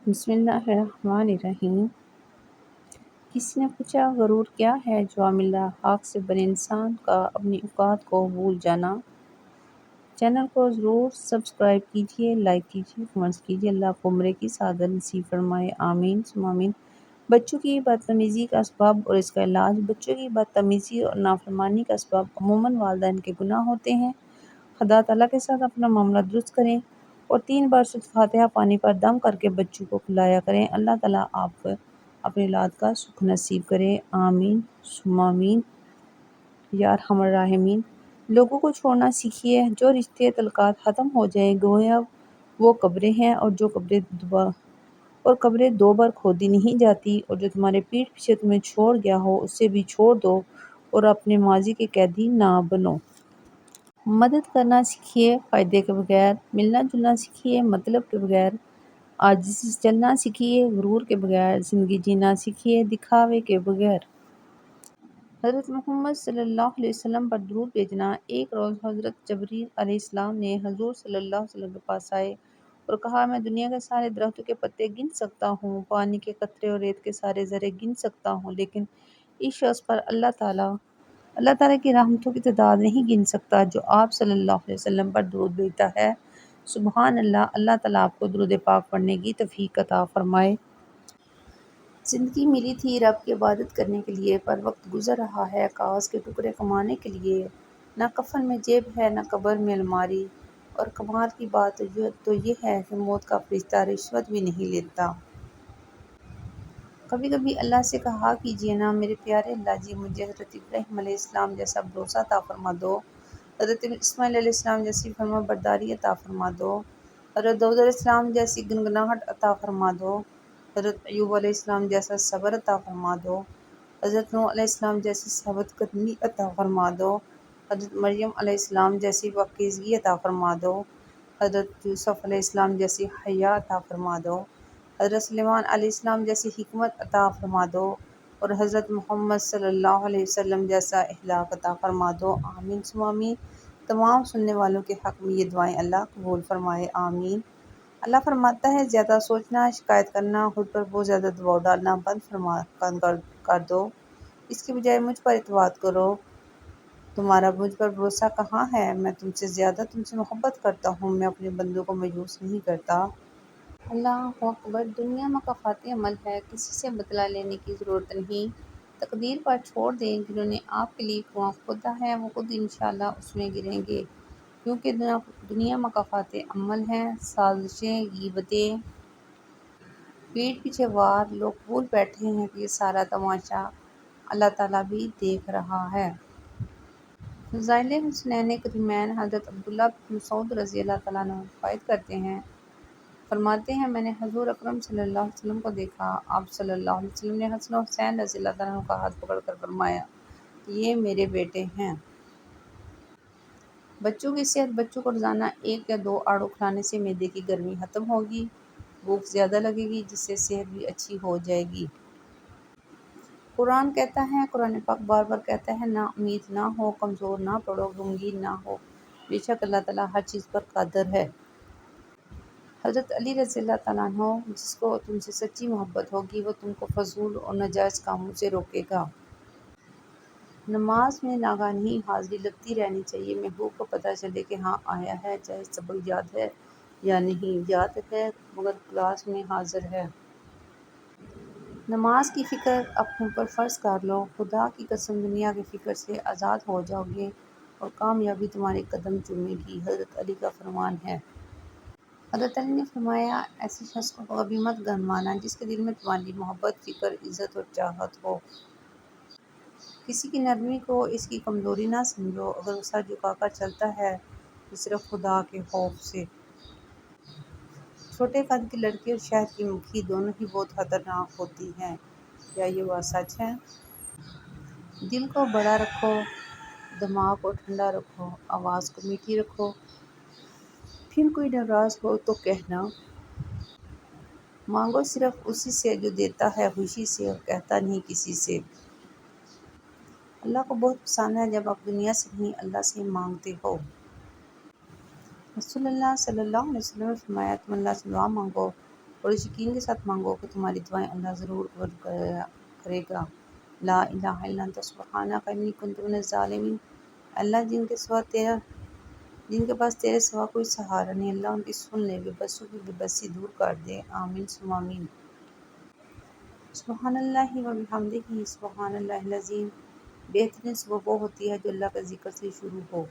بسم اللہ الرحمن الرحیم۔ کسی نے پوچھا غرور کیا ہے؟ جواب ملا حق سے بنے انسان کا اپنی اوقات کو بھول جانا۔ چینل کو ضرور سبسکرائب کیجیے، لائک کیجیے، کمنٹس کیجیے۔ اللہ آپ کو عمرے کی سعادت نصیب فرمائے، آمین ثم آمین۔ بچوں کی بدتمیزی کا اسباب اور اس کا علاج۔ بچوں کی بدتمیزی اور نافرمانی کا اسباب عموماً والدین کے گناہ ہوتے ہیں۔ خدا تعالیٰ کے ساتھ اپنا معاملہ درست کریں اور 3 بار سورۃ فاتحہ پانی پر دم کر کے بچوں کو کھلایا کریں۔ اللہ تعالیٰ آپ اپنی اولاد کا سکھ نصیب کرے، آمین ثم آمین یا ارحم الراحمین۔ لوگوں کو چھوڑنا سیکھیے، جو رشتے تعلقات ختم ہو جائیں گویا وہ قبریں ہیں، اور قبریں 2 بار کھودی نہیں جاتی، اور جو تمہارے پیٹھ پیچھے تمہیں چھوڑ گیا ہو اسے بھی چھوڑ دو اور اپنے ماضی کے قیدی نہ بنو۔ مدد کرنا سیکھیے فائدے کے بغیر، ملنا جلنا سیکھیے مطلب کے بغیر، عاجزی سے چلنا سیکھیے غرور کے بغیر، زندگی جینا سیکھیے دکھاوے کے بغیر۔ حضرت محمد صلی اللہ علیہ وسلم پر درود بھیجنا۔ ایک روز حضرت جبرائیل علیہ السلام نے حضور صلی اللہ علیہ وسلم کے پاس آئے اور کہا، میں دنیا کے سارے درختوں کے پتے گن سکتا ہوں، پانی کے قطرے اور ریت کے سارے ذرے گن سکتا ہوں، لیکن اس شخص پر اللہ تعالیٰ کی رحمتوں کی تعداد نہیں گن سکتا جو آپ صلی اللہ علیہ وسلم پر درود بھیجتا ہے۔ سبحان اللہ۔ اللہ تعالیٰ آپ کو درود پاک پڑھنے کی توفیق عطا فرمائے۔ زندگی ملی تھی رب کی عبادت کرنے کے لیے، پر وقت گزر رہا ہے کاغذ کے ٹکڑے کمانے کے لیے۔ نہ کفن میں جیب ہے نہ قبر میں الماری، اور کمال کی بات تو یہ ہے کہ موت کا فرشتہ رشوت بھی نہیں لیتا۔ کبھی کبھی اللہ سے کہا کیجیے نا، میرے پیارے اللہ جی، مجھے حضرت ابراہیم علیہ السلام جیسا بھروسہ عطا فرما دو، حضرت اسماعیل علیہ السلام جیسی فرما برداری عطا فرما دو، حضرت داؤد علیہ السلام جیسی گنگناہٹ عطا فرما دو، حضرت ایوب علیہ السلام جیسا صبر عطا فرما دو، حضرت نوح علیہ السلام جیسی ثابت قدمی عطا فرما دو، حضرت مریم علیہ السلام جیسی پاکیزگی عطا فرما دو، حضرت یوسف علیہ السلام جیسی حیا عطا فرما دو، حضرت سلیمان علیہ السلام جیسی حکمت عطا فرما دو، اور حضرت محمد صلی اللہ علیہ وسلم جیسا اخلاق عطا فرما دو، آمین ثم آمین۔ تمام سننے والوں کے حق میں یہ دعائیں اللہ قبول فرمائے، آمین۔ اللہ فرماتا ہے، زیادہ سوچنا، شکایت کرنا، خود پر بہت زیادہ دباؤ ڈالنا بند کر دو، اس کے بجائے مجھ پر اعتماد کرو۔ تمہارا مجھ پر بھروسہ کہاں ہے؟ میں تم سے محبت کرتا ہوں، میں اپنے بندوں کو مایوس نہیں کرتا۔ اللہ اکبر۔ دنیا مکافات عمل ہے، کسی سے بدلہ لینے کی ضرورت نہیں۔ تقدیر پر چھوڑ دیں، جنہوں نے آپ کے لیے کنواں کھودا ہے وہ خود انشاءاللہ اس میں گریں گے، کیونکہ دنیا مکافات عمل ہے۔ سازشیں، غیبتیں، پیٹھ پیچھے وار، لوگ بھول بیٹھے ہیں کہ یہ سارا تماشا اللہ تعالیٰ بھی دیکھ رہا ہے۔ فضائل حسنین کریمین۔ حضرت عبداللہ بن مسعود رضی اللہ تعالیٰ عنہ روایت کرتے ہیں، فرماتے ہیں، میں نے حضور اکرم صلی اللہ علیہ وسلم کو دیکھا، آپ صلی اللہ علیہ وسلم نے حسن و حسین رضی اللہ تعالیٰ عنہ کا ہاتھ پکڑ کر فرمایا، یہ میرے بیٹے ہیں۔ بچوں کی صحت۔ بچوں کو روزانہ 1 یا 2 آڑو کھلانے سے معدے کی گرمی ختم ہوگی، بھوک زیادہ لگے گی، جس سے صحت بھی اچھی ہو جائے گی۔ قرآن کہتا ہے، قرآن پاک بار بار کہتا ہے، نا امید نہ ہو، کمزور نہ پڑو، غمگین نہ ہو، بے شک اللہ تعالیٰ ہر چیز پر قادر ہے۔ حضرت علی رضی اللہ تعالیٰ عنہ، جس کو تم سے سچی محبت ہوگی وہ تم کو فضول اور ناجائز کاموں سے روکے گا۔ نماز میں ناگہانی حاضری لگتی رہنی چاہیے، محبوب کو پتہ چلے کہ ہاں آیا ہے، چاہے سبق یاد ہے یا نہیں، یاد ہے مگر کلاس میں حاضر ہے۔ نماز کی فکر اپنے اوپر فرض کر لو، خدا کی قسم دنیا کی فکر سے آزاد ہو جاؤ گے اور کامیابی تمہارے قدم چومے گی۔ حضرت علی کا فرمان ہے۔ حضرت علی نے فرمایا، ایسے شخص کو کبھی مت گنوانا جس کے دل میں تمہاری محبت، فکر، عزت اور چاہت ہو۔ کسی کی نرمی کو اس کی کمزوری نہ سمجھو، اگر وہ سر جھکا کر چلتا ہے تو صرف خدا کے خوف سے۔ چھوٹے قد کی لڑکی اور شہد کی مکھی دونوں ہی بہت خطرناک ہوتی ہیں، کیا یہ بات سچ ہے؟ دل کو بڑا رکھو، دماغ کو ٹھنڈا رکھو، آواز کو میٹھی رکھو، پھر کوئی ناراض ہو تو کہنا، مانگو صرف اسی سے جو دیتا ہے خوشی سے اور کہتا نہیں کسی سے۔ اللہ کو بہت پسند ہے جب آپ دنیا سے نہیں اللہ سے مانگتے ہو۔ رسول اللہ صلی اللہ علیہ وسلم نے فرمایا، تم اللہ سے دعا مانگو اور اس یقین کے ساتھ مانگو کہ تمہاری دعائیں اللہ ضرور قبول کرے گا۔ لا الہ الا انت سبحانک انی کنت من الظالمین۔ اللہ جن کے پاس تیرے سوا کوئی سہارا نہیں، اللہ ان کی سن لے، بے بسوں کی بے بسی دور کر دے۔ آمین ثم آمین۔ سبحان اللہ و بحمدہ سبحان اللہ العظیم۔ بہترین صبح وہ ہوتی ہے جو اللہ کے ذکر سے شروع ہو۔